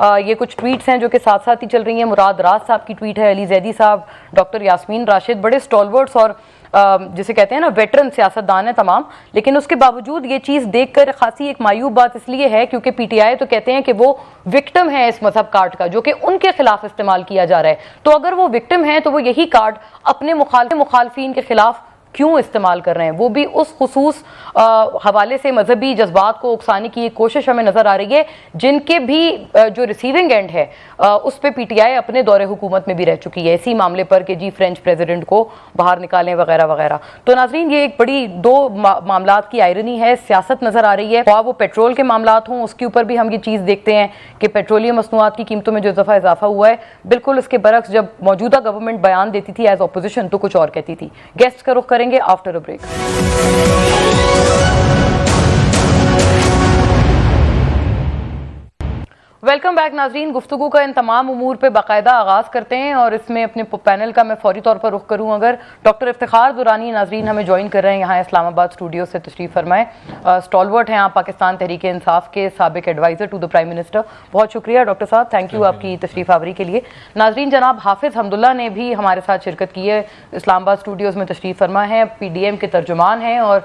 یہ کچھ ٹویٹس ہیں جو کہ ساتھ ساتھ ہی چل رہی ہیں. مراد راز صاحب کی ٹویٹ ہے, علی زیدی صاحب, ڈاکٹر یاسمین راشد, بڑے اسٹالورٹس اور جسے کہتے ہیں نا ویٹرن سیاستدان ہیں تمام, لیکن اس کے باوجود یہ چیز دیکھ کر خاصی ایک مایوب بات اس لیے ہے کیونکہ پی ٹی آئی تو کہتے ہیں کہ وہ وکٹم ہے اس مذہب کارڈ کا جو کہ ان کے خلاف استعمال کیا جا رہا ہے. تو اگر وہ وکٹم ہیں تو وہ یہی کارڈ اپنے مخالفین کے خلاف کیوں استعمال کر رہے ہیں؟ وہ بھی اس خصوص حوالے سے مذہبی جذبات کو اکسانے کی ایک کوشش ہمیں نظر آ رہی ہے جن کے بھی جو ریسیونگ اینڈ ہے اس پہ پی ٹی آئی اپنے دور حکومت میں بھی رہ چکی ہے اسی معاملے پر کہ جی فرینچ پریزیڈنٹ کو باہر نکالیں وغیرہ وغیرہ. تو ناظرین یہ ایک بڑی دو معاملات کی آئرنی ہے, سیاست نظر آ رہی ہے. خواہ وہ پیٹرول کے معاملات ہوں اس کے اوپر بھی ہم یہ چیز دیکھتے ہیں کہ پیٹرولیم مصنوعات کی قیمتوں میں جو اضافہ ہوا ہے بالکل اس کے برعکس جب موجودہ گورنمنٹ بیان دیتی تھی ایز اپوزیشن تو کچھ اور کہتی تھی. گیسٹ کا رخ کریں گے after a break. Welcome back ناظرین. گفتگو کا ان تمام امور پہ باقاعدہ آغاز کرتے ہیں اور اس میں اپنے پینل کا میں فوری طور پر رخ کروں. اگر ڈاکٹر افتخار درانی ناظرین ہمیں جوائن کر رہے ہیں یہاں اسلام آباد اسٹوڈیو سے, تشریف فرمائیں. اسٹالورٹ ہیں آپ پاکستان تحریک انصاف کے, سابق advisor to the prime minister. بہت شکریہ ڈاکٹر صاحب, تھینک یو آپ کی تشریف آوری کے لیے. ناظرین جناب حافظ حمداللہ نے بھی ہمارے ساتھ شرکت کی ہے, اسلام آباد اسٹوڈیوز میں تشریف فرما ہے, پی ڈی ایم کے ترجمان ہیں اور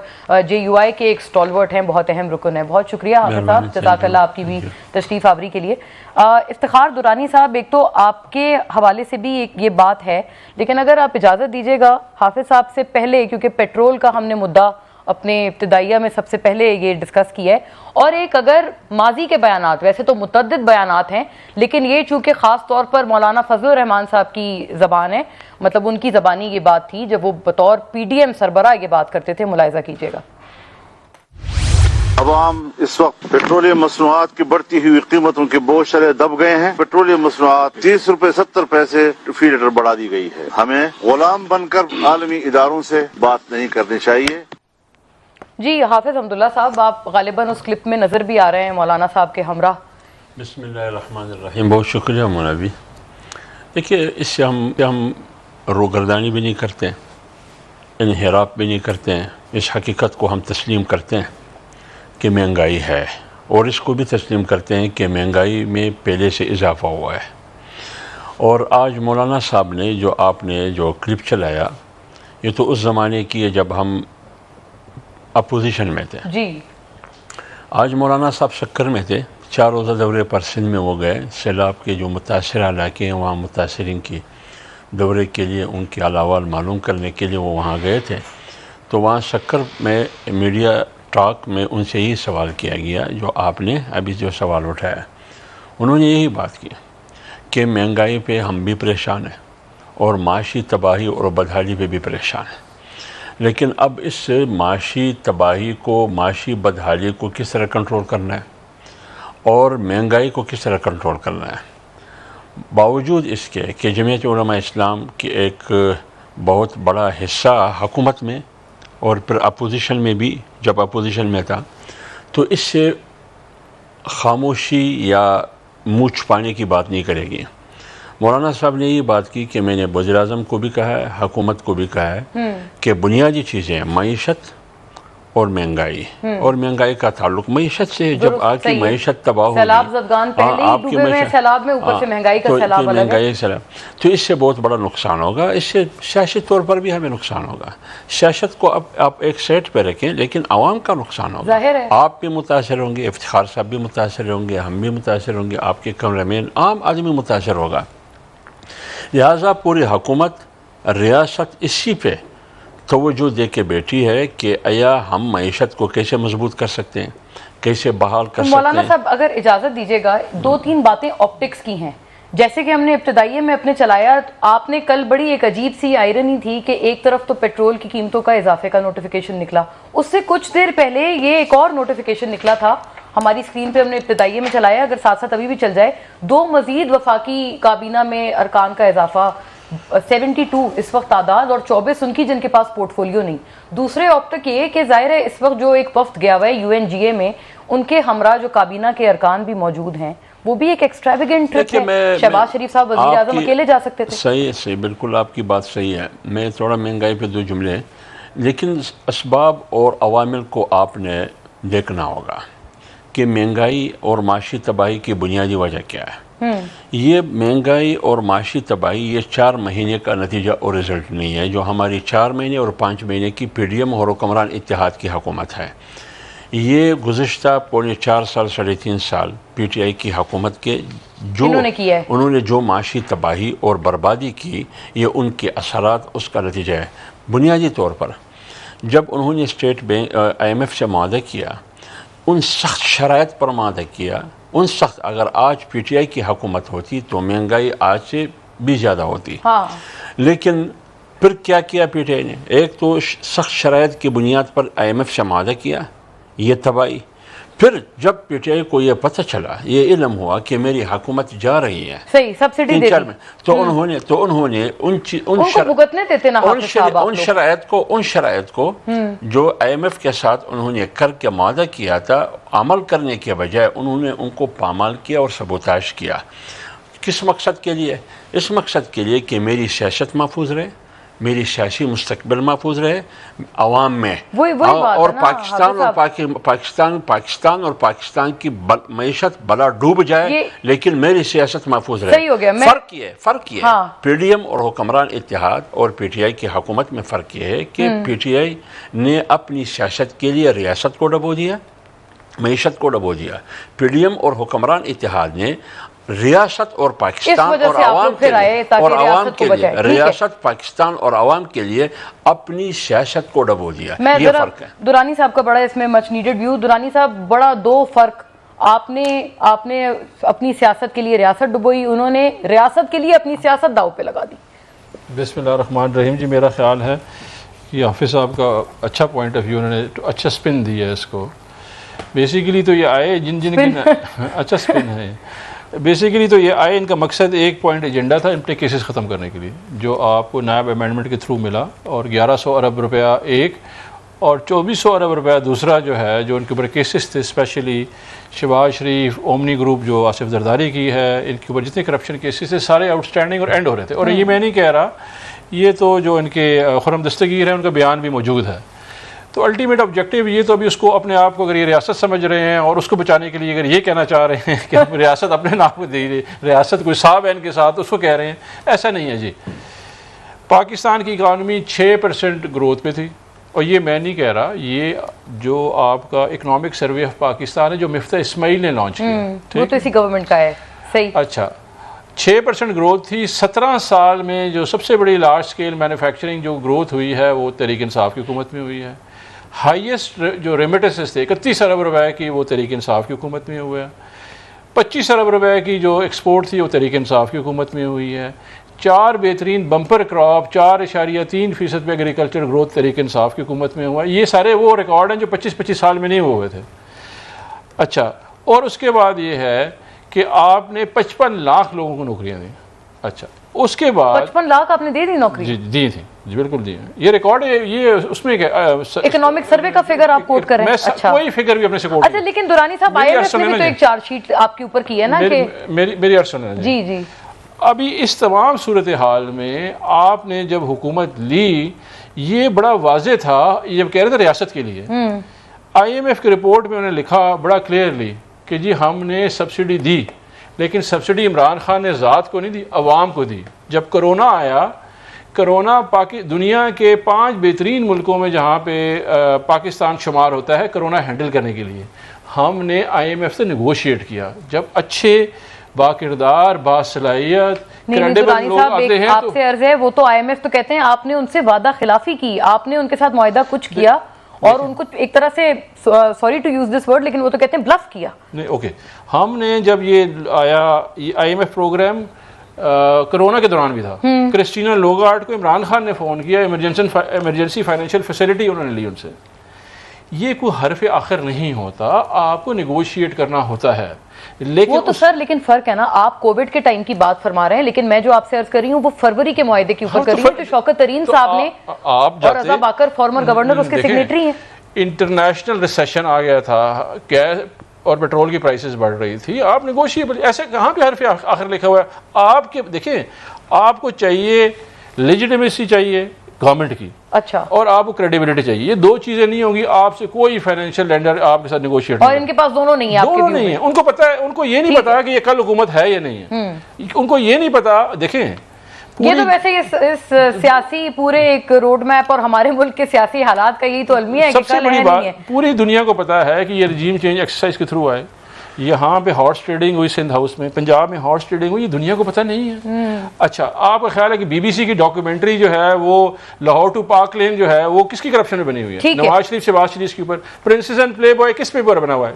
جے یو آئی کے ایک اسٹالورٹ ہیں, بہت اہم رکن ہے. بہت شکریہ حافظ صاحب, جزاک اللہ آپ کی بھی تشریف آوری کے لیے. افتخار درانی صاحب, ایک تو آپ کے حوالے سے بھی ایک یہ بات ہے, لیکن اگر آپ اجازت دیجیے گا حافظ صاحب سے پہلے, کیونکہ پیٹرول کا ہم نے مدعا اپنے ابتدائیہ میں سب سے پہلے یہ ڈسکس کیا ہے, اور ایک اگر ماضی کے بیانات, ویسے تو متعدد بیانات ہیں لیکن یہ چونکہ خاص طور پر مولانا فضل الرحمان صاحب کی زبان ہے, مطلب ان کی زبانی یہ بات تھی جب وہ بطور پی ڈی ایم سربراہ یہ بات کرتے تھے, ملاحظہ کیجیے گا. عوام اس وقت پیٹرولیم مصنوعات کی بڑھتی ہوئی قیمتوں کے بوجھ تلے دب گئے ہیں. پیٹرولیم مصنوعات 30 روپے 70 پیسے فی لیٹر بڑھا دی گئی ہے. ہمیں غلام بن کر عالمی اداروں سے بات نہیں کرنی چاہیے. جی حافظ حمداللہ صاحب, آپ غالباً اس کلپ میں نظر بھی آ رہے ہیں مولانا صاحب کے ہمراہ. بسم اللہ الرحمن الرحیم. بہت شکریہ مولوی. دیکھیے اس سے ہم روگردانی بھی نہیں کرتے, انحراف بھی نہیں کرتے ہیں. اس حقیقت کو ہم تسلیم کرتے ہیں کہ مہنگائی ہے, اور اس کو بھی تسلیم کرتے ہیں کہ مہنگائی میں پہلے سے اضافہ ہوا ہے. اور آج مولانا صاحب نے جو آپ نے جو کلپ چلایا یہ تو اس زمانے کی ہے جب ہم اپوزیشن میں تھے. جی آج مولانا صاحب شکر میں تھے, 4 روزہ دورے پر سندھ میں وہ گئے. سیلاب کے جو متاثرہ علاقے ہیں وہاں متاثرین کی دورے کے لیے, ان کے احوال معلوم کرنے کے لیے وہ وہاں گئے تھے. تو وہاں شکر میں میڈیا ٹاک میں ان سے یہی سوال کیا گیا جو آپ نے ابھی جو سوال اٹھایا. انہوں نے یہی بات کی کہ مہنگائی پہ ہم بھی پریشان ہیں اور معاشی تباہی اور بدحالی پہ بھی پریشان ہیں, لیکن اب اس معاشی تباہی کو, معاشی بدحالی کو کس طرح کنٹرول کرنا ہے اور مہنگائی کو کس طرح کنٹرول کرنا ہے. باوجود اس کے کہ جمعیت علماء اسلام کی ایک بہت بڑا حصہ حکومت میں اور پھر اپوزیشن میں بھی, جب اپوزیشن میں تھا تو اس سے خاموشی یا منہ چھپانے کی بات نہیں کرے گی. مولانا صاحب نے یہ بات کی کہ میں نے وزیر اعظم کو بھی کہا ہے, حکومت کو بھی کہا ہے کہ بنیادی چیزیں معیشت اور مہنگائی, اور مہنگائی کا تعلق معیشت سے. جب آپ کی معیشت تباہ ہوگی, سیلاب زدگان پہلے ہی ڈوبے ہوئے ہیں سیلاب میں, اوپر سے مہنگائی کا سیلاب الگ ہے, تو اس سے بہت بڑا نقصان ہوگا. اس سے سیاسی طور پر بھی ہمیں نقصان ہوگا. سیاست کو اب آپ ایک سائٹ پہ رکھیں, لیکن عوام کا نقصان ہوگا. آپ بھی متاثر ہوں گے, افتخار صاحب بھی متاثر ہوں گے, ہم بھی متاثر ہوں گے, آپ کے کیمرہ مین, عام آدمی متاثر ہوگا. لہٰذا پوری حکومت, ریاست اسی پہ توجہ دے کے بیٹھی ہے کہ آیا ہم معیشت کو کیسے مضبوط کر سکتے ہیں, کیسے بحال کر سکتے ہیں. مولانا صاحب اگر اجازت دیجیے گا, 2-3 باتیں آپٹکس کی ہیں. جیسے کہ ہم نے ابتدائیے میں اپنے چلایا, آپ نے کل بڑی ایک عجیب سی آئرنی تھی کہ ایک طرف تو پیٹرول کی قیمتوں کا اضافے کا نوٹیفیکیشن نکلا, اس سے کچھ دیر پہلے یہ ایک اور نوٹیفیکیشن نکلا تھا ہماری اسکرین پہ, ہم نے ابتدائیے میں چلایا, اگر ساتھ ساتھ ابھی بھی چل جائے, 2 مزید وفاقی کابینہ میں ارکان کا اضافہ, 72 اس وقت تعداد, اور 24 ان کی جن کے پاس پورٹ فولیو نہیں. دوسرے آپٹک یہ کہ ظاہر ہے اس وقت جو ایک وفد گیا ہوا ہے یو این جی اے میں, ان کے ہمراہ جو کابینہ کے ارکان بھی موجود ہیں, وہ بھی ایک ایکسٹراویگنٹ ٹرپ ہے. شہباز شریف صاحب وزیر اعظم اکیلے جا سکتے تھے. صحیح, بالکل آپ کی بات صحیح ہے. میں تھوڑا مہنگائی پہ 2 جملے, لیکن اسباب اور عوامل کو آپ نے دیکھنا ہوگا کہ مہنگائی اور معاشی تباہی کی بنیادی وجہ کیا ہے. یہ مہنگائی اور معاشی تباہی یہ 4 مہینے کا نتیجہ اور رزلٹ نہیں ہے جو ہماری 4 مہینے اور 5 مہینے کی پی ڈی ایم اور حکمران اتحاد کی حکومت ہے. یہ گزشتہ 4 سال 3.5 سال پی ٹی آئی کی حکومت کے جو انہوں نے جو معاشی تباہی اور بربادی کی یہ ان کے اثرات اس کا نتیجہ ہے. بنیادی طور پر جب انہوں نے State Bank I M F سے معاہدہ کیا ان سخت شرائط پر معاہدہ کیا ان سخت اگر آج پی ٹی آئی کی حکومت ہوتی تو مہنگائی آج سے بھی زیادہ ہوتی. لیکن پھر کیا کیا پی ٹی آئی نے؟ ایک تو سخت شرائط کی بنیاد پر آئی ایم ایف سے معاہدہ کیا یہ تباہی. پھر جب پی ٹی آئی کو یہ پتہ چلا یہ علم ہوا کہ میری حکومت جا رہی ہے صحیح سبسڈی دے دی تو انہوں نے ان شرائط کو جو آئی ایم ایف کے ساتھ انہوں نے کر کے معاہدہ کیا تھا عمل کرنے کے بجائے انہوں نے ان کو پامال کیا اور سبوتاژ کیا. کس مقصد کے لیے؟ اس مقصد کے لیے کہ میری سیاست محفوظ رہے میری سیاسی مستقبل محفوظ رہے عوام میں اور پاکستان اور پاکستان کی معیشت بلا ڈوب جائے لیکن میری سیاست محفوظ رہے. فرق یہ ہے پی ڈی ایم اور حکمران اتحاد اور پی ٹی آئی کی حکومت میں فرق یہ ہے کہ پی ٹی آئی نے اپنی سیاست کے لیے ریاست کو ڈبو دیا معیشت کو ڈبو دیا. پی ڈی ایم اور حکمران اتحاد نے ریاست اور پاکستان اور عوام کے لیے ریاست پاکستان اور عوام کے لیے اپنی سیاست کو ڈبو دیا. یہ فرق ہے. درانی صاحب کا بڑا اس میں مچ نیڈڈ ویو. درانی صاحب بڑا 2 فرق آپ نے اپنی سیاست کے لیے ریاست ڈبوئی انہوں نے ریاست کے لیے اپنی سیاست داؤ پہ لگا دی. بسم اللہ الرحمن الرحیم. جی میرا خیال ہے کہ حافظ صاحب کا اچھا پوائنٹ آف ویو انہوں نے اچھا سپن دیا ہے اس کو. بیسیکلی تو یہ آئے جن کی اچھا سپن ہے. بیسیکلی تو یہ آئے ان کا مقصد ایک پوائنٹ ایجنڈا تھا ان پہ کیسز ختم کرنے کے لیے جو آپ کو نائب امینڈمنٹ کے تھرو ملا اور 1100 ارب روپیہ ایک اور 2400 ارب روپیہ دوسرا جو ہے جو ان کے اوپر کیسز تھے اسپیشلی شہباز شریف اومنی گروپ جو آصف زرداری کی ہے ان کے اوپر جتنے کرپشن کیسز تھے سارے آؤٹ اسٹینڈنگ اور اینڈ ہو رہے تھے. اور یہ میں نہیں کہہ رہا یہ تو جو ان کے خرم دستگیر ہے ان کا بیان بھی موجود ہے. تو الٹیمیٹ آبجیکٹیو یہ تو ابھی اس کو اپنے آپ کو اگر یہ ریاست سمجھ رہے ہیں اور اس کو بچانے کے لیے اگر یہ کہنا چاہ رہے ہیں کہ ہم ریاست اپنے نام کو دے رہے ریاست کوئی صاحب ہے ان کے ساتھ اس کو کہہ رہے ہیں ایسا نہیں ہے. جی پاکستان کی اکانومی 6% گروتھ پہ تھی اور یہ میں نہیں کہہ رہا یہ جو آپ کا اکنامک سروے آف پاکستان ہے جو مفتاح اسماعیل نے لانچ کیا وہ تو اسی گورنمنٹ کا ہے. صحیح. اچھا 6% گروتھ تھی. 17 سال میں جو سب سے بڑی لارج سکیل مینوفیکچرنگ جو گروتھ ہوئی ہے وہ تحریک انصاف کی حکومت میں ہوئی ہے. ہائیسٹ جو ریمیٹنسز تھے 31 ارب روپے کی وہ تحریک انصاف کی حکومت میں ہوئے. 25 ارب روپے کی جو ایکسپورٹ تھی وہ تحریک انصاف کی حکومت میں ہوئی ہے. 4 بہترین بمپر کراپ 4.3% پہ ایگریکلچر گروتھ تحریک انصاف کی حکومت میں ہوا. یہ سارے وہ ریکارڈ ہیں جو 25 سال میں نہیں ہوئے تھے. اچھا اور اس کے بعد یہ ہے کہ آپ نے 55 لاکھ لوگوں کو نوکریاں دیں. اچھا اس کے بعد 55 لاکھ آپ نے دے دی نوکری؟ جی دی تھی. جی بالکل دی. یہ ریکارڈ ہے یہ اس میں اکنامک سروے کا فگر آپ کوٹ کریں. اچھا کوئی فگر بھی اپنے سے کوٹ. اچھا لیکن دورانی صاحب آئی ایم ایف نے بھی تو ایک چارج شیٹ آپ کے اوپر کی ہے نا کہ میری عرض سنیں. جی جی ابھی اس تمام صورتحال میں آپ نے جب حکومت لی یہ بڑا واضح تھا جب کہہ رہے تھے ریاست کے لیے آئی ایم ایف کی رپورٹ میں انہوں نے لکھا بڑا کلیئرلی کہ جی ہم نے سبسڈی دی لیکن سبسڈی عمران خان نے ذات کو نہیں دی عوام کو دی. جب کرونا آیا کرونا دنیا کے 5 بہترین ملکوں میں جہاں پہ پاکستان شمار ہوتا ہے کرونا ہینڈل کرنے کے لیے ہم نے آئی ایم ایف سے نیگوشیٹ کیا. جب اچھے باکردار باصلاحیت کریڈیبل لوگ آتے ہیں آپ سے عرض ہے وہ تو آئی ایم ایف تو کہتے ہیں آپ نے ان سے وعدہ خلافی کی آپ نے ان کے ساتھ معاہدہ کچھ کیا اور ان کو ایک طرح سے sorry to use this word لیکن وہ تو کہتے ہیں بلف کیا. نہیں اوکے ہم نے جب یہ آیا I M F program corona کے دوران بھی تھا کرسٹینا لوگارڈ کو عمران خان نے فون کیا ایمرجنسی فائنینشیل فیسلٹی انہوں نے لی ان سے. یہ کوئی حرف آخر نہیں ہوتا آپ کو نیگوشیٹ کرنا ہوتا ہے. لیکن وہ تو سر لیکن فرق ہے نا آپ کووڈ کے ٹائم کی بات فرما رہے ہیں لیکن میں جو آپ سے عرض کر رہی ہوں وہ فروری کے معاہدے کے اوپر کر رہی ہوں جو شوکت ترین صاحب نے اور رضا باکر فارمر گورنر اس کے سگنیٹری ہیں. انٹرنیشنل ریسیشن آ گیا تھا گیس اور پیٹرول کی پرائسز بڑھ رہی تھی آپ نیگوشیبل ایسے کہاں پہ حرف آخر لکھا ہوا ہے. آپ کے دیکھیں آپ کو چاہیے لیجیٹمیسی چاہیے گورنمنٹ کی, اچھا, اور آپ کو کریڈیبلٹی چاہیے. یہ دو چیزیں نہیں ہوں گی, آپ سے کوئی فائنینشیل لینڈر آپ کے ساتھ نیگوشیٹ اور ان کے پاس دونوں نہیں ہے, دونوں نہیں ہیں. ان کو پتا ہے, ان کو یہ نہیں پتا کہ یہ کل حکومت ہے یا نہیں ہے, ان کو یہ نہیں پتا. دیکھیں یہ تو ویسے اس سیاسی پورے ایک روڈ میپ اور ہمارے ملک کے سیاسی حالات کا یہی تو المیہ ہے کہ سب سے کل بڑی ہے بات نہیں ہے. پوری دنیا کو پتا ہے کہ یہ رجیم چینج ایکسرسائز کے تھرو آئے. یہاں پہ ہارس ٹریڈنگ ہوئی سندھ ہاؤس میں, پنجاب میں ہارس ٹریڈنگ ہوئی, یہ دنیا کو پتہ نہیں ہے. اچھا, آپ کا خیال ہے کہ بی بی سی کی ڈاکیومنٹری جو ہے وہ لاہور ٹو پارک لین جو ہے وہ کس کی کرپشن میں بنی ہوئی ہے؟ نواز شریف, شہباز شریف کے اوپر. پرنسز اینڈ پلے بوائے کس پہ اوپر بنا ہوا ہے؟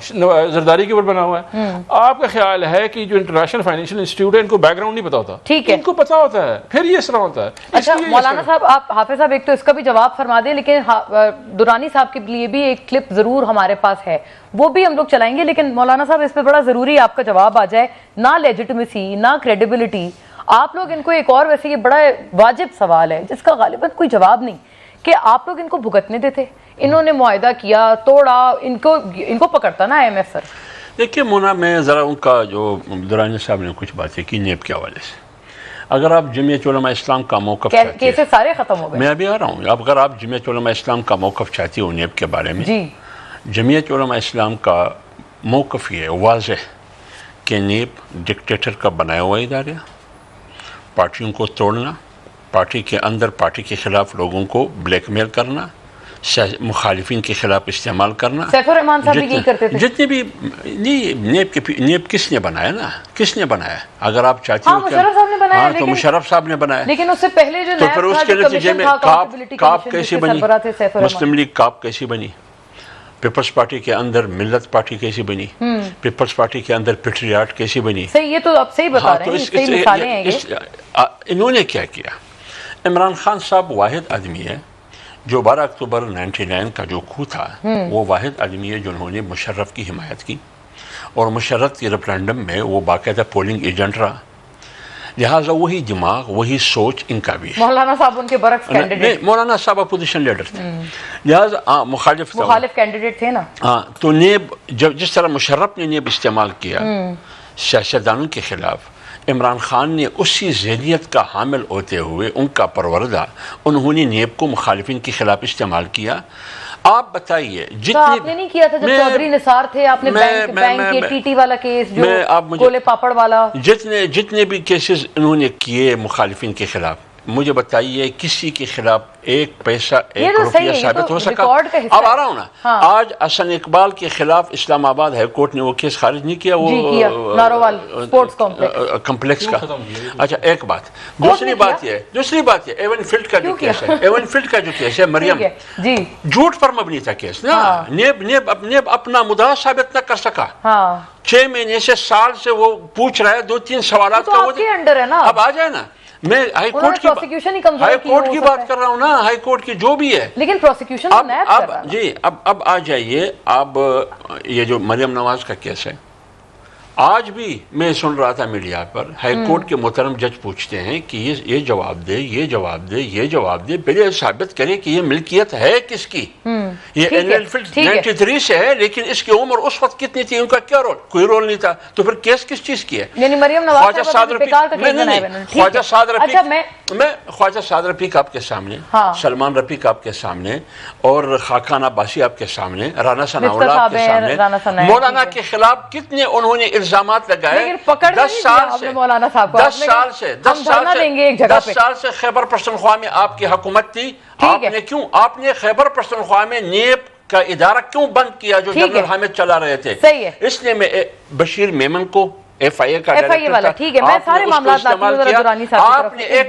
زرداری کے اوپر بنا ہوا ہے. آپ کا خیال ہے کہ جو انٹرنیشنل فائنینشیل انسٹیٹیوٹ ہے ان کو بیک گراؤنڈ نہیں پتا ہوتا؟ ٹھیک ہے, ان کو پتا ہوتا ہے, پھر یہ اس طرح ہوتا ہے. اچھا مولانا صاحب, آپ حافظ صاحب ایک تو اس کا بھی جواب فرما دیں, لیکن درانی صاحب کے لیے بھی ایک کلپ ضرور ہمارے پاس ہے, وہ بھی ہم لوگ چلائیں گے. لیکن مولانا صاحب اس پہ بڑا ضروری آپ کا جواب آ جائے, نہ لیجٹمیسی نہ کریڈیبلٹی. آپ لوگ ان کو ایک اور ویسے یہ بڑا واجب سوال ہے جس کا غالباً کوئی جواب نہیں, کہ آپ لوگ ان کو بھگتنے دیتے, انہوں نے معاہدہ کیا, توڑا, ان کو پکڑتا نا IMF سر. دیکھیے مونا, میں ذرا ان کا جو درانی صاحب نے کچھ باتیں کی نیب کے حوالے سے, اگر آپ جمعیت علماء اسلام کا موقف چاہتے ہیں, کیسے سارے ختم ہو گئے, میں ابھی آ رہا ہوں, اگر آپ جمعیت علماء اسلام کا موقف چاہتی ہو نیب کے بارے میں, جی جمعیت علماء اسلام کا موقف یہ واضح کہ نیب ڈکٹیٹر کا بنایا ہوا ادارہ, پارٹیوں کو توڑنا, پارٹی کے اندر پارٹی کے خلاف لوگوں کو بلیک میل کرنا, مخالفین کے خلاف استعمال کرنا. سیف الرحمان صاحب بھی یہی کرتے تھے. جتنے بھی نہیں, نیب کس نے بنایا نا, کس نے بنایا؟ اگر آپ چاہتی ہو مشرف صاحب نے بنایا, تو مشرف صاحب نے بنایا. لیکن اس سے پہلے جو تو پھر اس کے نتیجے میں کاپ کیسی بنی, مسلم لیگ کاپ کیسی بنی, پیپلز پارٹی کے اندر ملت پارٹی کیسی بنی, پیپلز پارٹی کے اندر پیٹریاٹ کیسی بنی. صحیح, یہ تو آپ صحیح بتا رہے ہیں, صحیح مثالیں ہیں یہ. انہوں نے کیا کیا؟ عمران خان صاحب واحد آدمی ہے جو 12 اکتوبر 99 کا جو کھو تھا, وہ واحد آدمی ہے جنہوں نے مشرف کی حمایت کی, اور مشرف کے ریفرینڈم میں وہ باقاعدہ پولنگ ایجنٹ رہا. لہٰذا وہی دماغ, وہی سوچ ان کا بھی ہے. مولانا صاحب ان کے برعکس کینڈیڈیٹ, مولانا صاحب اپوزیشن لیڈر تھے, لہٰذا مخالف کینڈیڈیٹ تھے نا. ہاں, تو نیب جس طرح مشرف نے نیب استعمال کیا سیاستدانوں کے خلاف, عمران خان نے اسی ذہنیت کا حامل ہوتے ہوئے, ان کا پروردہ, انہوں نے نیب کو مخالفین کے خلاف استعمال کیا. آپ بتائیے جتنے آپ نے نہیں کیا تھا جب چودھری نثار تھے, آپ نے بینک کے ٹی ٹی والا کیس, جو گولے پاپڑ والا, جتنے بھی کیسز انہوں نے کیے مخالفین کے خلاف, مجھے بتائیے کسی کے خلاف ایک پیسہ ایک روپیہ ثابت ہو سکا؟ اب آ رہا ہوں نا, آج حسن اقبال کے خلاف اسلام آباد ہائی کورٹ نے وہ کیس خارج نہیں کیا, وہ نارووال سپورٹس کمپلیکس کا. اچھا, ایک بات. دوسری بات یہ ایون فیلڈ کا جو کیس ہے, ایون فیلڈ کا جو کیس ہے, مریم جھوٹ پر مبنی تھا کیس نا. نیب اپنا مدعا ثابت نہ کر سکا, 6 مہینے سے سال سے وہ پوچھ رہا ہے 2-3 سوالات کا, اب آ جائے نا. میں ہائی کورٹ کی بات کر رہا ہوں نا, ہائی کورٹ کی جو بھی ہے, لیکن پروسیکیوشن جی اب آ جائیے. اب یہ جو مریم نواز کا کیس ہے, آج بھی میں سن رہا تھا میڈیا پر, ہائی کورٹ کے محترم جج پوچھتے ہیں کہ یہ جواب دے, یہ جواب دے, یہ جواب دے, پہلے ثابت کرے کہ یہ ملکیت ہے کس کی. یہ اینول فیلڈ 93 سے ہے, لیکن اس کی عمر اس وقت کتنی تھی, ان کا کیا رول؟ کوئی رول نہیں تھا. تو پھر کیس کس چیز کی ہے؟ یعنی مریم نواز خواجہ سعد رفیق آپ کے سامنے, سلمان رفیق آپ کے سامنے, اور خاقان عباسی آپ کے سامنے, رانا ثناءاللہ آپ کے سامنے, مولانا کے خلاف کتنے انہوں نے الزامات لگائے. 10 سال سے خیبر پختونخوا میں آپ کی حکومت تھی, آپ نے خیبر پختونخوا میں نیب کا ادارہ کیوں بند کیا جو جنرل حامد چلا رہے تھے؟ اس لیے میں بشیر میمن کو ایف آئی اے کا ڈائریکٹر تھا, آپ نے ایک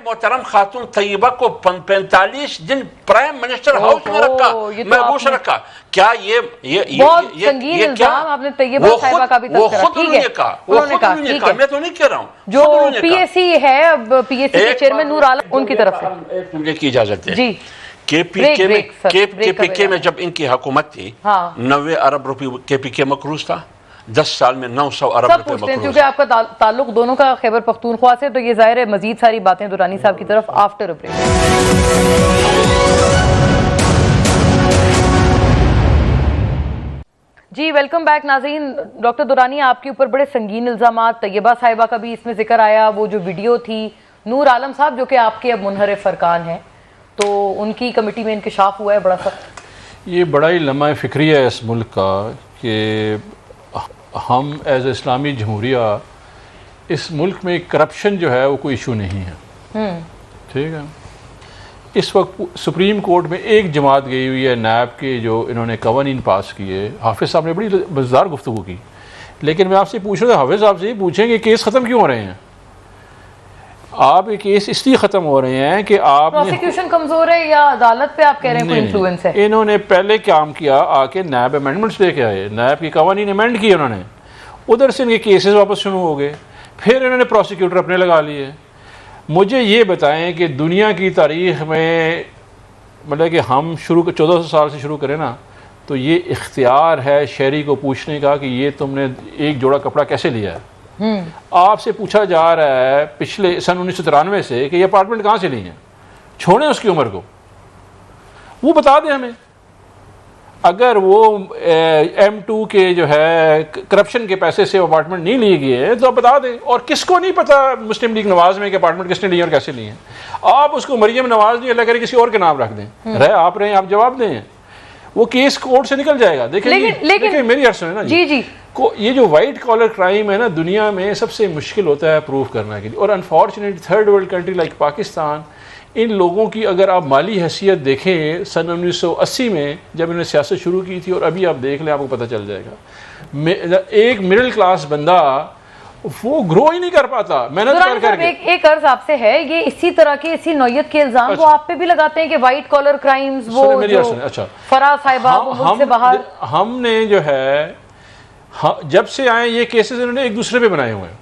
محترم خاتون طیبہ کو 45 دن پرائم منسٹر ہاؤس میں رکھا, محبوس رکھا. کیا وہ خود انہوں نے کہا, میں تو نہیں کہہ رہا ہوں, جو پی ایس سی ہے, پی ایس سی کے چیئرمین نور عالم, ان کی طرف سے ایک منٹ کی اجازت ہے. کے پی کے میں جب ان کی حکومت تھی, 90 ارب روپے کے پی کے مقروض تھا, 10 سال میں 900 ارب روپے مقروض. کیونکہ آپ کا تعلق دونوں کا خیبر پختونخوا سے, تو یہ ظاہر ہے مزید ساری باتیں درانی صاحب کی طرف آفٹر بریک. جی ویلکم بیک ناظرین. ڈاکٹر درانی, آپ کے اوپر بڑے سنگین الزامات, طیبہ صاحبہ کا بھی اس میں ذکر آیا, وہ جو ویڈیو تھی نور عالم صاحب جو کہ آپ کے اب منحرف ارکان ہیں, تو ان کی کمیٹی میں انکشاف ہوا ہے بڑا سا. یہ بڑا ہی لمحہ فکری ہے اس ملک کا کہ ہم ایز اے اسلامی جمہوریہ اس ملک میں کرپشن جو ہے وہ کوئی ایشو نہیں ہے. ٹھیک ہے, اس وقت سپریم کورٹ میں ایک جماعت گئی ہوئی ہے نیب کے, جو انہوں نے قوانین پاس کیے. حافظ صاحب نے بڑی مزیدار گفتگو کی, لیکن میں آپ سے پوچھ رہا ہوں, حافظ صاحب سے یہ پوچھیں کہ کیس ختم کیوں ہو رہے ہیں؟ آپ یہ کیس اس لیے ختم ہو رہے ہیں کہ آپ پروسیکیوشن کمزور ہے یا عدالت پہ آپ کہہ رہے ہیں کوئی انفلوئنس ہے؟ انہوں نے پہلے کام کیا, آ کے نیب امینڈمنٹس لے کے آئے, نیب کی قوانین امینڈ کیے انہوں نے, ادھر سے ان کے کیسز واپس شروع ہو گئے, پھر انہوں نے پروسیکیوٹر اپنے لگا لیے. مجھے یہ بتائیں کہ دنیا کی تاریخ میں مطلب کہ ہم 1400 سال سے شروع کریں نا, تو یہ اختیار ہے شہری کو پوچھنے کا کہ یہ تم نے ایک جوڑا کپڑا کیسے لیا ہے. آپ سے پوچھا جا رہا ہے پچھلے سن 1993 سے کہ یہ اپارٹمنٹ کہاں سے لی ہیں, چھوڑیں اس کی عمر کو, وہ بتا دیں ہمیں. اگر وہ M2 کے جو ہے کرپشن کے پیسے سے اپارٹمنٹ نہیں لیے گئے تو آپ بتا دیں. اور کس کو نہیں پتا مسلم لیگ نواز میں کہ اپارٹمنٹ کس نے لیے اور کیسے لیے ہیں؟ آپ اس کو مریم نواز نہیں, اللہ کرے کسی اور کے نام رکھ دیں, آپ رہے, آپ جواب دیں, وہ کیس کورٹ سے نکل جائے گا. دیکھیں میری عرض سنیں نا جی, یہ جو وائٹ کالر کرائم ہے نا دنیا میں سب سے مشکل ہوتا ہے پروف کرنے کے لیے. اور unfortunately third world country like Pakistan, ان لوگوں کی اگر آپ مالی حیثیت دیکھیں سن 1980 میں جب انہوں نے سیاست شروع کی تھی, اور ابھی آپ دیکھ لیں آپ کو پتہ چل جائے گا. ایک مڈل کلاس بندہ وہ گرو ہی نہیں کر پاتا محنت کر کے. ایک عرض آپ سے ہے, یہ اسی طرح کے اسی نوعیت کے الزام وہ آپ پہ بھی لگاتے ہیں کہ وائٹ کالر کرائمز, وہ فراز صاحبہ وہ ملک سے باہر. ہم نے جو ہے جب سے آئے یہ کیسز انہوں نے ایک دوسرے پہ بنائے ہوئے ہیں.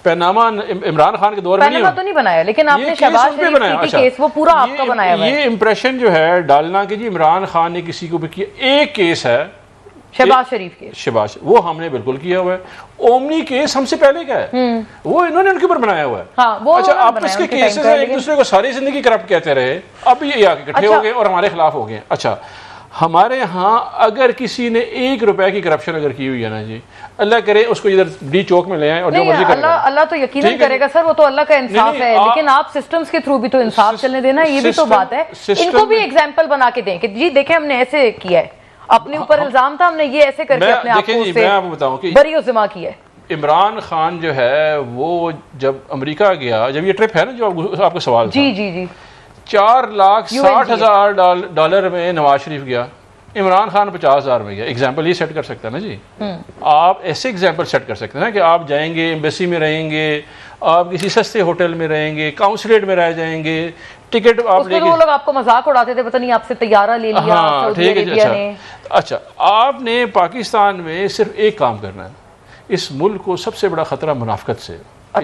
پیناما عمران خان کے دور میں پیناما تو نہیں بنایا, لیکن آپ نے شہباز شریف کی کیس وہ پورا آپ کا بنایا ہوا ہے. یہ امپریشن جو ہے ڈالنا کہ جی عمران خان نے کسی کو بھی کیا, ایک کیس ہے شہباز شریف کے, شہباز, وہ ہم نے بالکل کیا ہوا ہے. اومنی کیس ہم سے پہلے کا ہے, وہ انہوں نے ان کے اوپر بنایا ہوا ہے. اچھا, آپس کے کیسز ہیں, ایک دوسرے کو ساری زندگی کرپٹ کہتے رہے, اب یہ آ کے اکٹھے ہو گئے اور ہمارے خلاف ہو گئے. اچھا, ہمارے ہاں اگر کسی نے 1 روپے کی کرپشن اگر کی ہوئی ہے نا جی, اللہ کرے اس کو ادھر ڈی چوک میں لے آئیں اور جو مرضی کریں. اللہ تو یقیناً کرے گا سر, وہ تو اللہ کا انصاف ہے, لیکن آپ سسٹمز کے تھرو بھی تو انصاف چلنے دینا, یہ بھی تو بات ہے. ان کو بھی ایگزامپل بنا کے دیں کہ جی دیکھیں ہم نے ایسے کیا ہے, اپنے اوپر الزام تھا, ہم نے یہ ایسے کر کے اپنے آپ کو بری و ذمہ کیا ہے. عمران خان جو ہے وہ جب امریکہ گیا, جب یہ ٹرپ ہے نا جو آپ کا سوال تھا, جی 4,60,000 میں نواز شریف گیا, عمران خان 50,000 میں گیا. ایگزامپل یہ سیٹ کر سکتا ہے نا جی, آپ ایسے ایگزامپل سیٹ کر سکتے ہیں نا کہ آپ جائیں گے ایمبیسی میں رہیں گے, آپ کسی سستے ہوٹل میں رہیں گے, کاؤنسلیٹ میں رہ جائیں گے, ٹکٹ آپ لے کے, وہ لوگ آپ کو مذاق اڑاتے تھے, پتہ نہیں آپ سے طیارہ لے لیا سعودی عربیہ نے. اچھا, آپ نے پاکستان میں صرف ایک کام کرنا ہے, اس ملک کو سب سے بڑا خطرہ منافقت سے.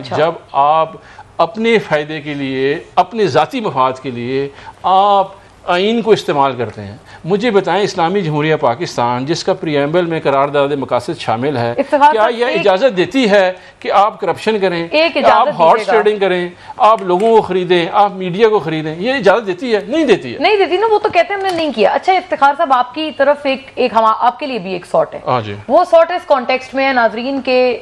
جب آپ اپنے فائدے کے لیے, اپنے ذاتی مفاد کے لیے آپ آئین کو استعمال کرتے ہیں. مجھے بتائیں اسلامی جمہوریہ پاکستان جس کا پریمبل میں قرارداد مقاصد شامل ہے, کیا یہ اجازت دیتی ہے کہ آپ کرپشن کریں, آپ ہارس ٹریڈنگ کریں, آپ لوگوں کو خریدیں, آپ میڈیا کو خریدیں؟ یہ اجازت دیتی ہے؟ نہیں دیتی ہے. نہیں دیتی نا, وہ تو کہتے ہیں ہم نے نہیں کیا. اچھا افتخار صاحب, آپ کی طرف ایک آپ کے لیے بھی ایک سارٹ ہے. وہ سارٹ اس کانٹیکسٹ میں ہے ناظرین کے,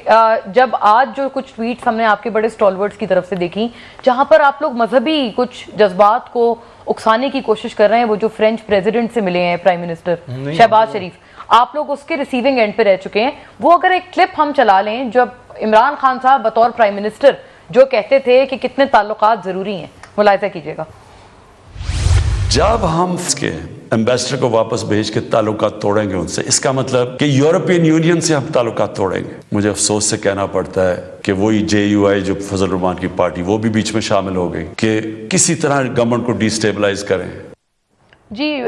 جب آج جو کچھ ٹویٹس ہم نے آپ کے بڑے اسٹالورٹس کی طرف سے دیکھی جہاں پر آپ لوگ مذہبی کچھ جذبات کو اکسانے کی کوشش کر رہے ہیں, وہ جو فرینچ پریزیڈنٹ سے ملے ہیں پرائم منسٹر شہباز شریف, آپ لوگ اس کے ریسیونگ اینڈ پہ رہ چکے ہیں. وہ اگر ایک کلپ ہم چلا لیں جب عمران خان صاحب بطور پرائم منسٹر جو کہتے تھے کہ کتنے تعلقات ضروری ہیں, ملاحظہ کیجیے گا. جب ہم اس کے ایمبیسڈر کو واپس بھیج کے تعلقات توڑیں گے ان سے, اس کا مطلب کہ یورپین یونین سے ہم تعلقات توڑیں گے. مجھے افسوس سے کہنا پڑتا ہے کہ وہی JUI جو فضل الرحمان کی پارٹی, وہ بھی بیچ میں شامل ہو گئی کہ کسی طرح گورنمنٹ کو ڈی سٹیبلائز کریں. جی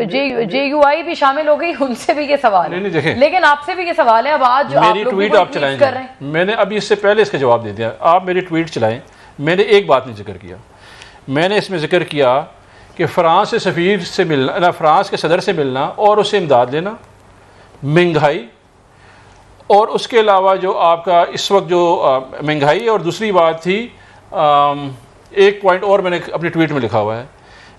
JUI بھی شامل ہو گئی, ان سے بھی یہ سوال ہے, لیکن آپ سے بھی یہ سوال ہے. اب آج میری ٹویٹ آپ چلائیں گے, میں نے ابھی اس سے پہلے اس کا جواب دے دیا, آپ میری ٹویٹ چلائیں. میں نے ایک بات نہیں ذکر کیا, میں نے اس میں ذکر کیا کہ فرانس سے سفیر سے ملنا, فرانس کے صدر سے ملنا اور اسے امداد لینا, مہنگائی, اور اس کے علاوہ جو آپ کا اس وقت جو مہنگائی, اور دوسری بات تھی ایک پوائنٹ اور میں نے اپنی ٹویٹ میں لکھا ہوا ہے,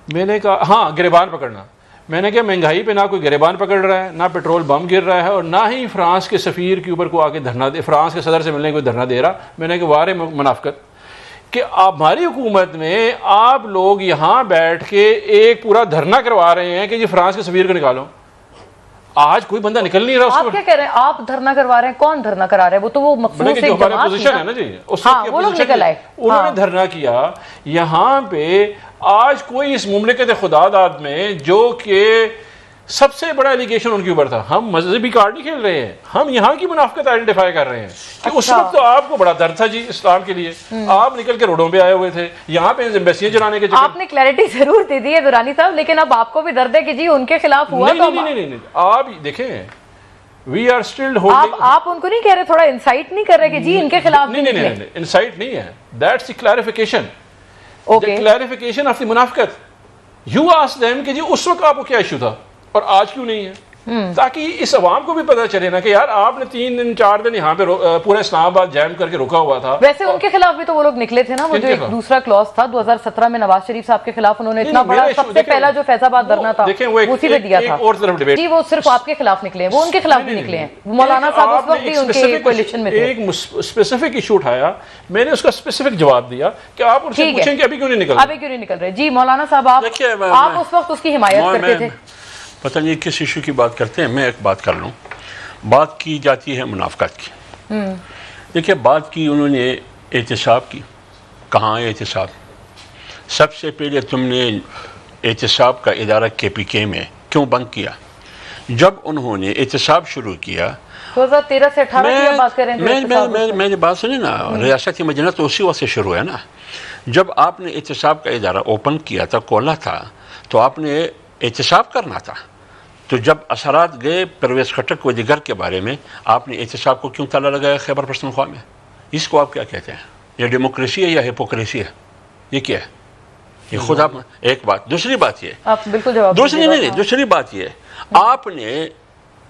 میں نے کہا ہاں گریبان پکڑنا. میں نے کہا مہنگائی پہ نہ کوئی گریبان پکڑ رہا ہے, نہ پیٹرول بم گر رہا ہے, اور نہ ہی فرانس کے سفیر کے اوپر کو آ کے دھرنا دے, فرانس کے صدر سے ملنے کو دھرنا دے رہا. میں نے کہا وار منافقت. کہ ہماری حکومت میں آپ لوگ یہاں بیٹھ کے ایک پورا دھرنا کروا رہے ہیں کہ جی فرانس کے سفیر کو نکالو. آج کوئی بندہ نکل نہیں رہا اس کو. آپ کیا کہہ رہے ہیں؟ آپ دھرنا کروا رہے ہیں؟ کون دھرنا کرا رہا ہے؟ وہ تو وہ مخصوص ایک جو ہمارا جماعت پوزیشن ہے نا جی, اس ہاں وہ لوگ نکل آئے, انہوں نے دھرنا کیا. یہاں پہ آج کوئی اس مملکت خدا داد میں جو کہ سب سے بڑا ایلیگیشن ان کے اوپر تھا, ہم مذہبی کارڈ نہیں کھیل رہے ہیں, ہم یہاں کی منافقت آئیڈینٹیفائی کر رہے ہیں کہ اس وقت تو آپ کو بڑا درد تھا جی اسلام کے لیے, آپ نکل کے روڈوں پہ آئے ہوئے تھے یہاں پہ ایمبیسیاں چلانے کے چکر. آپ نے کلیئرٹی ضرور دے دی ہے درانی صاحب, لیکن اب آپ کو بھی درد ہے کہ جی ان کے خلاف ہوا تو نہیں, آپ دیکھیں وی آر اسٹل ہولڈنگ. آپ ان کو نہیں کہہ رہے, تھوڑا انسائٹ نہیں کر رہے کہ جی ان کے خلاف نہیں, انسائٹ نہیں ہے, that's the clarification, okay, clarification of the منافقت. یو آسک دیم کہ جی اس وقت آپ کو کیا ایشو تھا اور آج کیوں نہیں ہے, تاکہ اس عوام کو بھی پتہ چلے نا کہ یار آپ نے 3 دن 4 دن یہاں پہ پورا اسلام آباد جیم کر کے رکا ہوا تھا. ویسے ان کے خلاف بھی تو وہ لوگ نکلے تھے نا, وہ جو ایک دوسرا کلاس تھا 2017 میں نواز شریف صاحب کے خلاف انہوں نے اتنا بڑا سب سے پہلا جو فیض آباد دھرنا تھا اسی پہ دیا تھا جی, وہ صرف آپ کے خلاف نکلے ہیں, وہ ان کے خلاف بھی نکلے ہیں. مولانا صاحب اس وقت بھی ان کے کولیشن میں تھے. ایک اسپیسیفک ایشو اٹھایا, میں نے اس کا اسپیسیفک جواب دیا کہ آپ ان سے پوچھیں کہ ابھی کیوں نہیں نکل رہے. جی مولانا صاحب آپ اس وقت اس کی حمایت کرتے تھے. پتہ نہیں کس ایشو کی بات کرتے ہیں, میں ایک بات کر لوں. بات کی جاتی ہے منافقت کی. دیکھیں بات کی انہوں نے احتساب کی, کہاں ہے احتساب؟ سب سے پہلے تم نے احتساب کا ادارہ KPK میں کیوں بند کیا؟ جب انہوں نے احتساب شروع کیا 2013 سے 18 کی بات کریں تو میں نے بات سنی نا, ریاستی مجلس تو اسی وقت سے شروع ہے نا. جب آپ نے احتساب کا ادارہ اوپن کیا تھا, کھولا تھا, تو آپ نے احتساب کرنا تھا. تو جب اثرات گئے پرویز خٹک و دیگر کے بارے میں, آپ نے احتساب کو کیوں تالا لگایا خیبر پختونخوا میں؟ اس کو آپ کیا کہتے ہیں؟ یہ ڈیموکریسی ہے یا ہپوکریسی ہے؟ یہ کیا ہے؟ یہ خود آپ ایک بات. دوسری بات یہ, آپ بالکل جواب دوسری بات یہ, آپ نے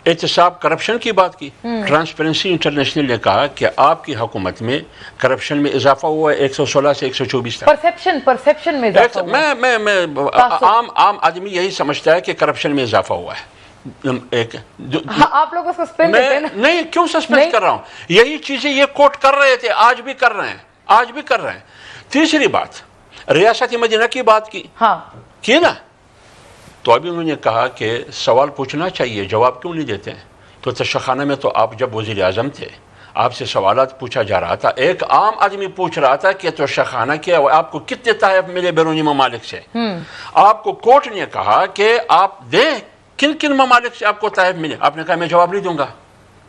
احتساب کرپشن کی بات کی. ٹرانسپیرنسی انٹرنیشنل نے کہا کہ آپ کی حکومت میں کرپشن میں اضافہ ہوا ہے 116 سے 124 تک. پرسیپشن میں اضافہ ہوا. میں عام آدمی یہی سمجھتا ہے کہ کرپشن میں اضافہ ہوا ہے. آپ لوگ اس کو سسپینڈ دیتے ہیں نا. نہیں, کیوں سسپینڈ کر رہا ہوں؟ یہی چیزیں یہ کوٹ کر رہے تھے, آج بھی کر رہے ہیں. تیسری بات, ریاستی مدینہ کی بات کی نا, تو ابھی انہوں نے کہا کہ سوال پوچھنا چاہیے, جواب کیوں نہیں دیتے ہیں؟ تو تشخانہ میں تو آپ جب وزیر اعظم تھے, آپ سے سوالات پوچھا جا رہا تھا, ایک عام آدمی پوچھ رہا تھا کہ تشخانہ کیا آپ کو کتنے تحائف ملے بیرونی ممالک سے. آپ کو کورٹ نے کہا کہ آپ دیں کن کن ممالک سے آپ کو تحائف ملے. آپ نے کہا میں جواب نہیں دوں گا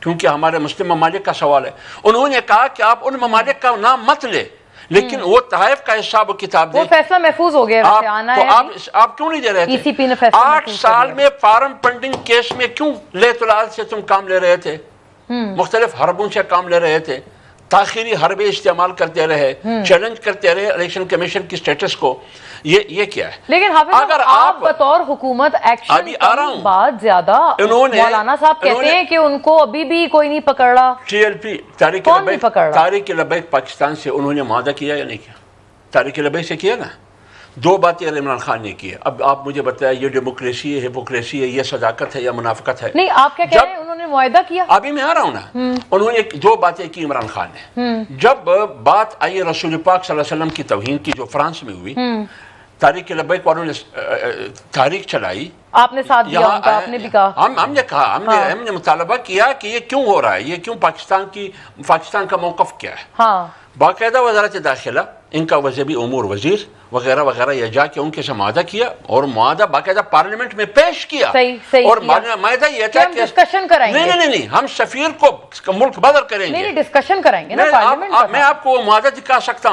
کیونکہ ہمارے مسلم ممالک کا سوال ہے. انہوں نے کہا کہ آپ ان ممالک کا نام مت لے, لیکن وہ تحائف کا حساب و کتاب دیں. وہ فیصلہ محفوظ ہو گیا ویسے, آنا ہے. آپ کیوں نہیں دے رہے تھے؟ 8 سال میں فارم پنڈنگ کیس میں کیوں لیتلال سے تم کام لے رہے تھے, مختلف حربوں سے کام لے رہے تھے, تاخیری حربے استعمال کرتے رہے, چیلنج کرتے رہے الیکشن کمیشن کی سٹیٹس کو. یہ کیا ہے؟ لیکن اگر آپ بطور حکومت ایکشن بات زیادہ, مولانا صاحب کہتے ہیں کہ ان کو ابھی بھی کوئی نہیں پکڑ رہا. TLP تاریخ لبیک پاکستان سے انہوں نے معاہدہ کیا یا نہیں کیا؟ تاریخ لبیک سے کیا نا. 2 باتیں عمران خان نے کی. اب آپ مجھے بتائیں یہ ڈیموکریسی ہے, ہپوکریسی ہے, یہ صداقت ہے یا منافقت ہے؟ نہیں, آپ کیا کہہ رہے ہیں انہوں نے معاہدہ کیا؟ ابھی میں آ رہا ہوں نا. انہوں نے 2 باتیں کی عمران خان نے. جب بات آئی رسول پاک صلی اللہ علیہ وسلم کی توہین کی جو فرانس میں ہوئی, تاریخ لبیک والوں نے تحریک چلائی, آپ نے ساتھ دیا ان کا, آپ نے بھی کہا, ہم نے کہا, ہم نے مطالبہ کیا کہ یہ کیوں ہو رہا ہے, یہ کیوں پاکستان کا موقف کیا ہے. باقاعدہ وزارت داخلہ, ان کا وزیبی امور وزیر وغیرہ وغیرہ, یہ جا کے ان کے سے معاہدہ کیا, اور معاہدہ باقاعدہ پارلیمنٹ میں پیش کیا. اور معاہدہ یہ تھا کہ ڈسکشن کرائیں گے. نہیں, ہم سفیر کو ملک بدر کریں گے. نہیں, ڈسکشن کرائیں گے نا پارلیمنٹ. میں آپ کو وہ معاہدہ دکھا سکتا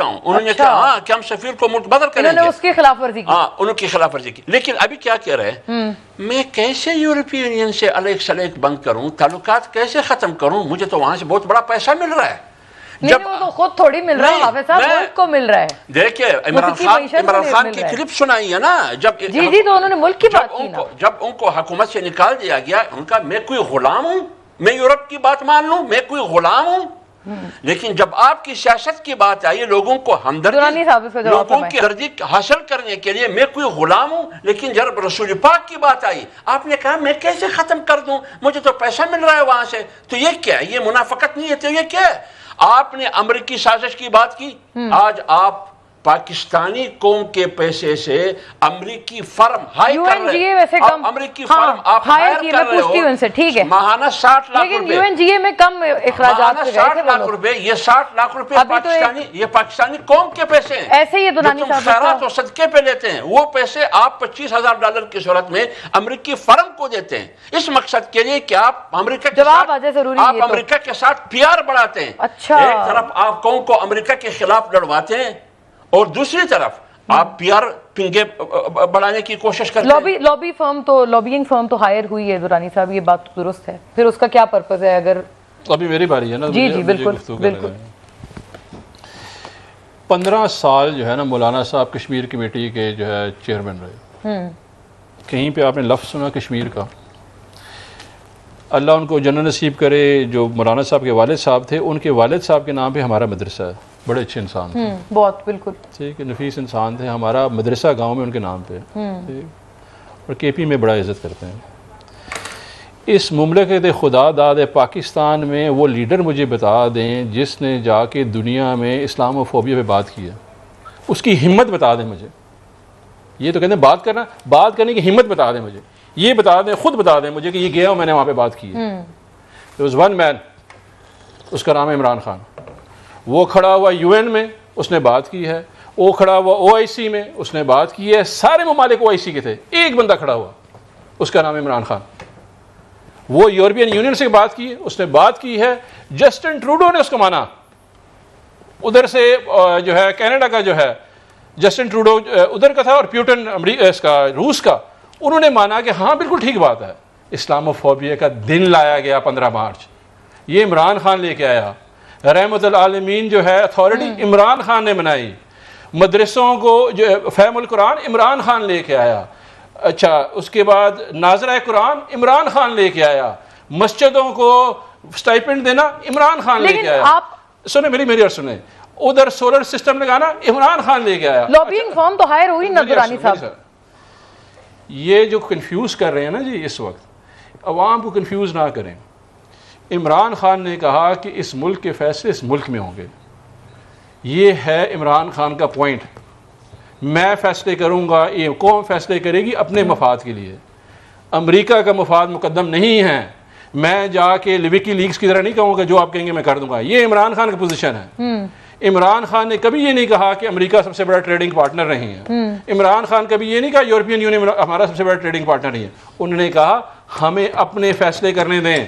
ہوں, انہوں نے کہا ہاں کہ ہم سفیر کو ملک بدر کریں گے. انہوں نے اس کی خلاف ورزی کی. ہاں, انہوں کی خلاف ورزی کی. لیکن ابھی کیا کہہ رہے ہیں, میں کیسے یورپی یونین سے علیق سلیق بند کروں, تعلقات کیسے ختم کروں, مجھے تو وہاں سے بہت بڑا پیسہ مل رہا ہے. نہیں, وہ تو خود تھوڑی مل رہا ہے حافظ صاحب, ملک کو مل رہا ہے. دیکھیے عمران خان کی کلپ سنائی ہے نا, جب جی تو انہوں نے ملک کی بات کی نا. جب ان کو حکومت سے نکال دیا گیا, ان کا میں کوئی غلام ہوں, میں یورپ کی بات مان لوں, میں کوئی غلام ہوں. لیکن جب آپ کی سیاست کی بات آئی, لوگوں کو ہمدردی, لوگوں کی ہمدردی حاصل کرنے کے لیے میں کوئی غلام ہوں, لیکن جب رسول پاک کی بات آئی, آپ نے کہا میں کیسے ختم کر دوں, مجھے تو پیسہ مل رہا ہے وہاں سے. تو یہ کیا ہے؟ یہ منافقت نہیں ہے. تو یہ کیا ہے؟ آپ نے امریکی سازش کی بات کی، آج آپ پاکستانی قوم کے پیسے سے امریکی فرم ہائی کر رہے ہیں، ویسے کم امریکی فرم آپ ہائر کر رہے ہو، ماہانہ 60 لاکھ لیکن روپے، یو این جی اے میں کم اخراجات پہ گئے 60 تھے وہ لاکھ لوگ۔ روپے، یہ 60 لاکھ روپے یہ پاکستانی قوم کے پیسے ہیں، ایسے ہی دورانی جو تم صاحب خیرات و صدقے پہ لیتے ہیں، وہ پیسے آپ $25,000 کی صورت میں امریکی فرم کو دیتے ہیں، اس مقصد کے لیے کہ آپ امریکہ کے جواب ساتھ آ جائے ضروری ہے آپ یہ تو۔ امریکہ کے ساتھ پیار بڑھاتے ہیں۔ اچھا۔ ایک طرف آپ قوم کو امریکہ کے خلاف لڑواتے ہیں اور دوسری طرف آپ پیار پنگے بڑھانے کی کوشش کرتے ہیں۔ لابینگ فرم تو ہائر ہوئی ہے دورانی صاحب، یہ بات درست ہے، پھر اس کا کیا پرپز ہے اگر؟ ابھی میری باری ہے نا، جی جی مجھے بالکل گفتگو کرنے بالکل۔ دیں۔ 15 سال جو ہے نا مولانا صاحب کشمیر کمیٹی کے جو ہے چیئرمین رہے، کہیں پہ آپ نے لفظ سنا کشمیر کا؟ اللہ ان کو جنت نصیب کرے، جو مولانا صاحب کے والد صاحب تھے ان کے والد صاحب کے نام پہ ہمارا مدرسہ ہے، بڑے اچھے انسان تھے، بہت بالکل ٹھیک ہے، نفیس انسان تھے، ہمارا مدرسہ گاؤں میں ان کے نام پہ، ٹھیک، اور کے پی میں بڑا عزت کرتے ہیں۔ اس مملکت خدا داد پاکستان میں وہ لیڈر مجھے بتا دیں جس نے جا کے دنیا میں اسلام و فوبیا پہ بات کی ہے، اس کی ہمت بتا دیں مجھے۔ یہ تو کہتے ہیں بات کرنے کی ہمت بتا دیں مجھے، یہ بتا دیں، خود بتا دیں مجھے کہ یہ گیا ہوں میں نے وہاں پہ بات کی ہے۔ There was one man، اس کا نام ہے عمران خان، وہ کھڑا ہوا یو این میں، اس نے بات کی ہے، وہ کھڑا ہوا او آئی سی میں، اس نے بات کی ہے، سارے ممالک او آئی سی کے تھے، ایک بندہ کھڑا ہوا، اس کا نام ہے عمران خان۔ وہ یورپین یونین سے بات کی، اس نے بات کی ہے، جسٹن ٹروڈو نے اس کو مانا، ادھر سے جو ہے کینیڈا کا جو ہے جسٹن ٹروڈو ادھر کا تھا، اور پیوٹن اس کا روس کا، انہوں نے مانا کہ ہاں بالکل ٹھیک بات ہے، اسلام و فوبیا کا دن لایا گیا 15 مارچ، یہ عمران خان لے کے آیا، رحمت العالمین جو ہے اتھارٹی عمران خان نے بنائی، مدرسوں کو جو فہم القرآن عمران خان لے کے آیا، اچھا اس کے بعد ناظرہ قرآن عمران خان لے کے آیا، مسجدوں کو سٹائپنڈ دینا عمران خان لے کے آیا، سنیں میری اور سنیں، ادھر سولر سسٹم لگانا عمران خان لے کے آیا۔ لابینگ فرم تو ہائر ہوئی نا دورانی صاحب۔ یہ جو کنفیوز کر رہے ہیں نا جی اس وقت، عوام کو کنفیوز نہ کریں۔ عمران خان نے کہا کہ اس ملک کے فیصلے اس ملک میں ہوں گے، یہ ہے عمران خان کا پوائنٹ، میں فیصلے کروں گا، یہ قوم فیصلے کرے گی اپنے مفاد کے لیے، امریکہ کا مفاد مقدم نہیں ہے، میں جا کے وکی لیگز کی طرح نہیں کہوں گا جو آپ کہیں گے میں کر دوں گا، یہ عمران خان کی پوزیشن ہے۔ عمران خان نے کبھی یہ نہیں کہا کہ امریکہ سب سے بڑا ٹریڈنگ پارٹنر نہیں ہے، عمران خان کبھی یہ نہیں کہا یورپین یونین ہمارا سب سے بڑا ٹریڈنگ پارٹنر نہیں ہے، انہوں نے کہا ہمیں اپنے فیصلے کرنے دیں،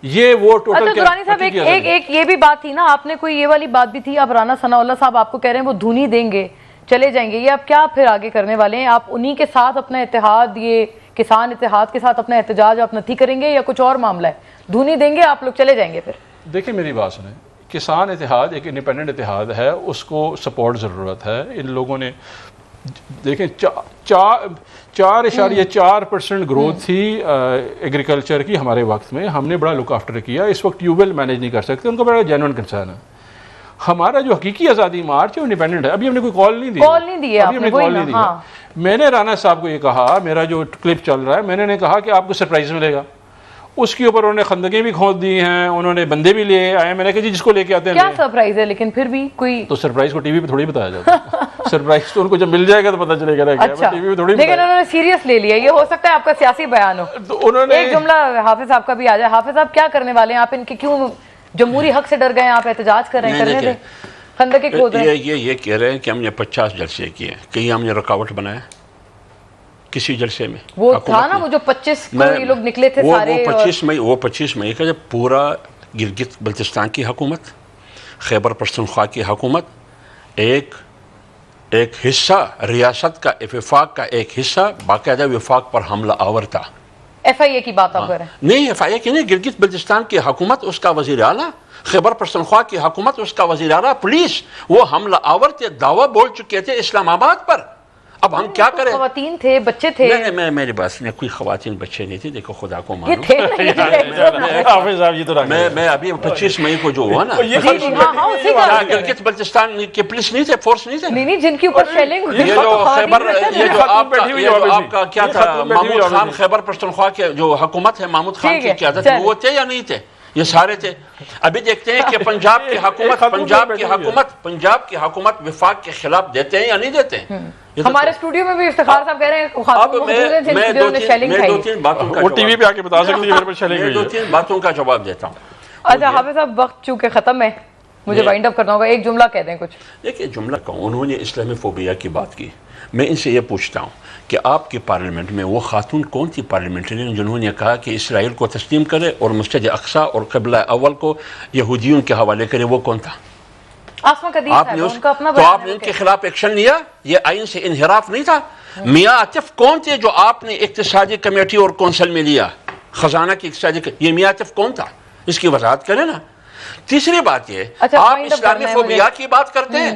یہ وہ ٹوٹل۔ دورانی صاحب ایک یہ بھی بات تھی نا، آپ نے کوئی یہ والی بات بھی تھی، اب رانا ثناء اللہ صاحب آپ کو کہہ رہے ہیں وہ دھونی دیں گے چلے جائیں گے، یہ آپ کیا پھر آگے کرنے والے ہیں؟ آپ انہی کے ساتھ اپنا اتحاد، یہ کسان اتحاد کے ساتھ اپنا احتجاج آپ نتھی کریں گے یا کچھ اور معاملہ ہے؟ دھونی دیں گے آپ لوگ چلے جائیں گے پھر؟ دیکھیں میری بات سنیں، کسان اتحاد ایک انڈیپینڈنٹ اتحاد ہے، اس کو سپورٹ ضرورت ہے۔ ان لوگوں نے دیکھیں 4.4% گروتھ تھی ایگریکلچر کی ہمارے وقت میں، ہم نے بڑا لک آفٹر کیا، اس وقت ٹیوب ویل مینیج نہیں کر سکتے، ان کا بڑا جینوئن کنسرن ہے۔ ہمارا جو حقیقی آزادی مارچ ہے وہ انڈیپینڈنٹ ہے، ابھی ہم نے کوئی کال نہیں دی، میں نے رانا صاحب کو یہ کہا، میرا جو کلپ چل رہا ہے، میں نے کہا کہ آپ کو سرپرائز ملے گا، اس کے اوپر انہوں نے خندقیں بھی کھود دی ہیں، انہوں نے بندے بھی لے آئے، میں نے کہا جی جس کو لے کے آتے ہیں کیا سرپرائز ہے، لیکن پھر بھی کوئی تو سرپرائز کو ٹی وی پہ تھوڑی بتایا جاتا ہے، سرپرائز تو ان کو جب مل جائے گا تو پتہ چلے گا، ٹی وی پہ تھوڑی، لیکن انہوں نے سیریس لے لیا، یہ ہو سکتا ہے آپ کا سیاسی بیان ہو۔ ایک جملہ حافظ صاحب کا بھی آ جائے، حافظ صاحب کیا کرنے والے ہیں آپ؟ ان کے کیوں جمہوری حق سے ڈر گئے ہیں؟ آپ احتجاج کر رہے ہیں، کرنے دیں، خندقیں کھود رہے ہیں۔ یہ کہہ رہے ہیں کہ ہم نے 50 جلسے کیے، کہیں ہم نے رکاوٹ بنایا کسی جلسے میں؟ وہ تھا نا وہ جو 25 کو یہ لوگ نکلے تھے سارے، وہ 25 مئی کا جب پورا گلگت بلتستان کی حکومت، خیبر پختونخوا کی حکومت، ایک حصہ ریاست کا وفاق کا ایک حصہ باقاعدہ وفاق پر حملہ آور تھا۔ ایف آئی اے کی بات آپ کر رہے ہیں؟ نہیں، ایف آئی اے کی نہیں، گلگت بلتستان کی حکومت، اس کا وزیر اعلیٰ، خیبر پختونخوا کی حکومت، اس کا وزیر اعلیٰ، پولیس، وہ حملہ آور تھے، دعویٰ بول چکے تھے اسلام آباد پر۔ اب ہم کیا کریں؟ خواتین تھے، بچے تھے؟ میں میری بات سنیں، کوئی خواتین بچے نہیں تھے، دیکھو خدا کو مانو، میں ابھی 25 مئی کو جو ہوا نا، گلگت بلتستان کے پولیس نہیں تھے، فورس نہیں تھے، نہیں جن کے اوپر شیلنگ، یہ جو خیبر، یہ جو آپ کا کیا تھا، محمود خان، خیبر پختونخوا کے جو حکومت ہے محمود خان کی قیادت میں، وہ تھے یا نہیں تھے؟ یہ سارے تھے. ابھی دیکھتے ہیں کہ پنجاب کی حکومت وفاق کے خلاف دیتے ہیں یا نہیں دیتے ہیں. ہمارے اسٹوڈیو میں بھی افتخار صاحب کہہ رہے ہیں میں دو تین باتوں کا وہ ٹی وی پہ آ کے بتا سکتی ہے. دو تین باتوں کا جواب دیتا ہوں. اچھا حافظ صاحب وقت چونکہ ختم ہے, مجھے وائنڈ اپ کرنا ہوگا, ایک جملہ کہہ دیں کچھ. دیکھیے جملہ کہوں, انہوں نے اسلامی فوبیا کی بات کی. میں ان سے یہ پوچھتا ہوں کہ آپ کی پارلیمنٹ میں وہ خاتون کون تھی پارلیمنٹرین جنہوں نے کہا کہ اسرائیل کو تسلیم کرے اور مسجد اقصی اور قبلہ اول کو یہودیوں کے حوالے کرے, وہ کون تھا؟ آسما قدیر آپ نے تو آپ نے ان کے خلاف ایکشن لیا؟ یہ آئین سے انحراف نہیں تھا؟ میاں عاطف کون تھے جو آپ نے اقتصادی کمیٹی اور کونسل میں لیا, خزانہ کی اقتصادی, یہ میاں عاطف کون تھا؟ اس کی وضاحت کریں نا. تیسری بات یہ, آپ اسلامی فوبیا کی بات کرتے ہیں,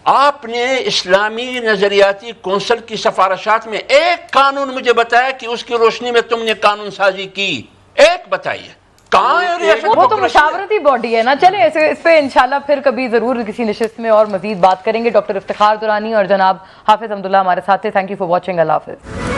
آپ نے اسلامی نظریاتی کونسل کی سفارشات میں ایک قانون مجھے بتایا کہ اس کی روشنی میں تم نے قانون سازی کی, ایک بتائیے کہاں ہے؟ وہ تو مشاورتی باڈی ہے نا. چلیں اس پہ انشاءاللہ پھر کبھی ضرور کسی نشست میں اور مزید بات کریں گے. ڈاکٹر افتخار درانی اور جناب حافظ حمداللہ ہمارے ساتھ تھے. Thank you for watching. Allah حافظ.